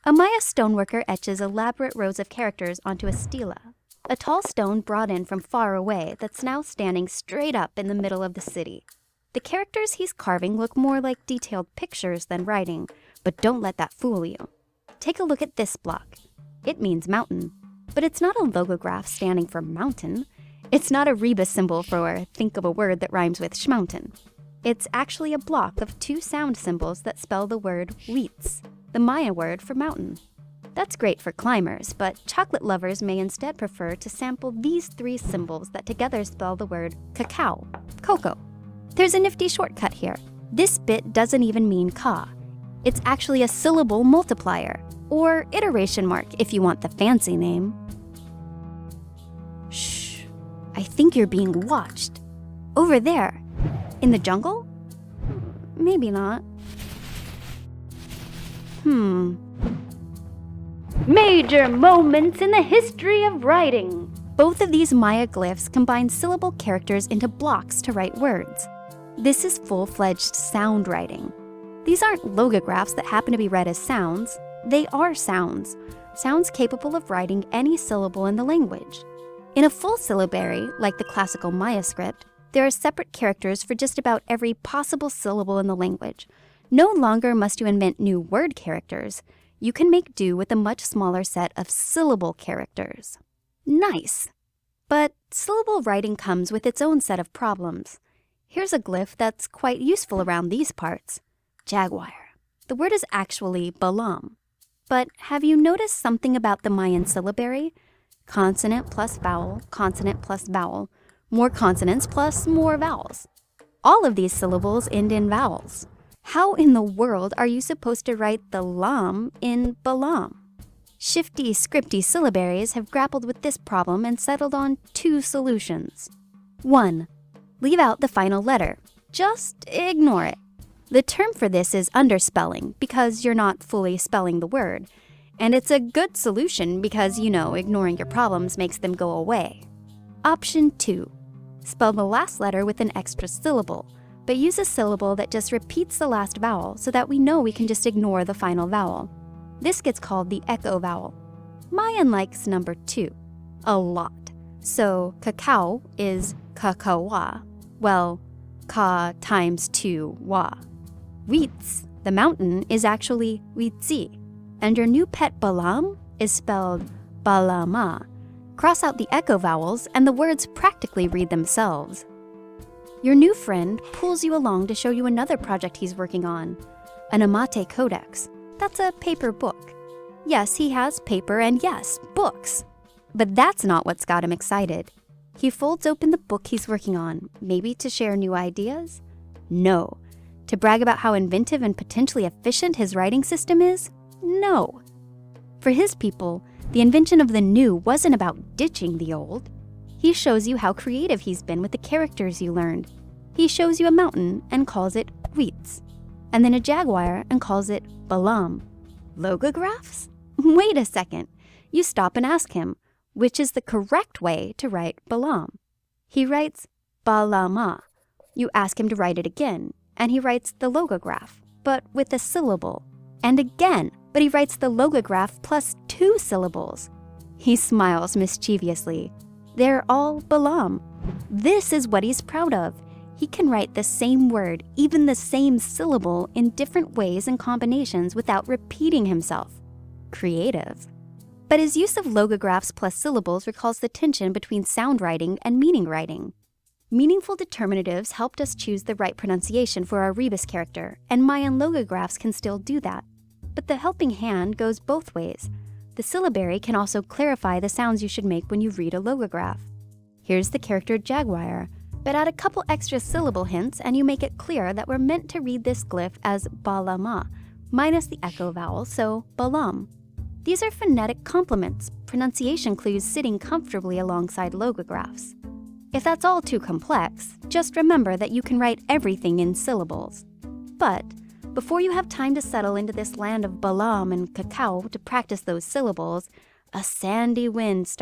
A Maya stoneworker etches elaborate rows of characters onto a stela, a tall stone brought in from far away that's now standing straight up in the middle of the city. The characters he's carving look more like detailed pictures than writing, but don't let that fool you. Take a look at this block. It means mountain, but it's not a logograph standing for mountain. It's not a rebus symbol for think of a word that rhymes with schmountain. It's actually a block of two sound symbols that spell the word wheats, the Maya word for mountain. That's great for climbers, but chocolate lovers may instead prefer to sample these three symbols that together spell the word cacao, cocoa. There's a nifty shortcut here. This bit doesn't even mean ka. It's actually a syllable multiplier, or iteration mark if you want the fancy name. Shh, I think you're being watched. Over there. In the jungle? Maybe not. Major moments in the history of writing. Both of these Maya glyphs combine syllable characters into blocks to write words. This is full-fledged sound writing. These aren't logographs that happen to be read as sounds. They are sounds. Sounds capable of writing any syllable in the language. In a full syllabary, like the classical Maya script, there are separate characters for just about every possible syllable in the language. No longer must you invent new word characters. You can make do with a much smaller set of syllable characters. Nice! But syllable writing comes with its own set of problems. Here's a glyph that's quite useful around these parts. Jaguar. The word is actually balam. But have you noticed something about the Mayan syllabary? Consonant plus vowel, consonant plus vowel, more consonants plus more vowels. All of these syllables end in vowels. How in the world are you supposed to write the lam in balam? Shifty, scripty syllabaries have grappled with this problem and settled on two solutions. 1. Leave out the final letter. Just ignore it. The term for this is underspelling because you're not fully spelling the word. And it's a good solution because, ignoring your problems makes them go away. Option 2. Spell the last letter with an extra syllable, but use a syllable that just repeats the last vowel so that we know we can just ignore the final vowel. This gets called the echo vowel. Mayan likes number 2 a lot. So cacao is cacawa. Well, ka times 2 wa. Wheats, the mountain, is actually wheatzi. And your new pet balam is spelled balama. Cross out the echo vowels and the words practically read themselves. Your new friend pulls you along to show you another project he's working on, an Amate Codex. That's a paper book. Yes, he has paper and yes, books. But that's not what's got him excited. He folds open the book he's working on, maybe to share new ideas? No. To brag about how inventive and potentially efficient his writing system is? No. For his people, the invention of the new wasn't about ditching the old. He shows you how creative he's been with the characters you learned. He shows you a mountain and calls it wheats, and then a jaguar and calls it balam. Logographs? Wait a second. You stop and ask him, which is the correct way to write balam? He writes balama. You ask him to write it again, and he writes the logograph, but with a syllable. And again, but he writes the logograph plus 2 syllables. He smiles mischievously. They're all balam. This is what he's proud of. He can write the same word, even the same syllable, in different ways and combinations without repeating himself. Creative. But his use of logographs plus syllables recalls the tension between sound writing and meaning writing. Meaningful determinatives helped us choose the right pronunciation for our rebus character, and Mayan logographs can still do that. But the helping hand goes both ways. The syllabary can also clarify the sounds you should make when you read a logograph. Here's the character jaguar, but add a couple extra syllable hints and you make it clear that we're meant to read this glyph as balama, minus the echo vowel, so balam. These are phonetic complements, pronunciation clues sitting comfortably alongside logographs. If that's all too complex, just remember that you can write everything in syllables. But before you have time to settle into this land of balam and cacao to practice those syllables, a sandy wind starts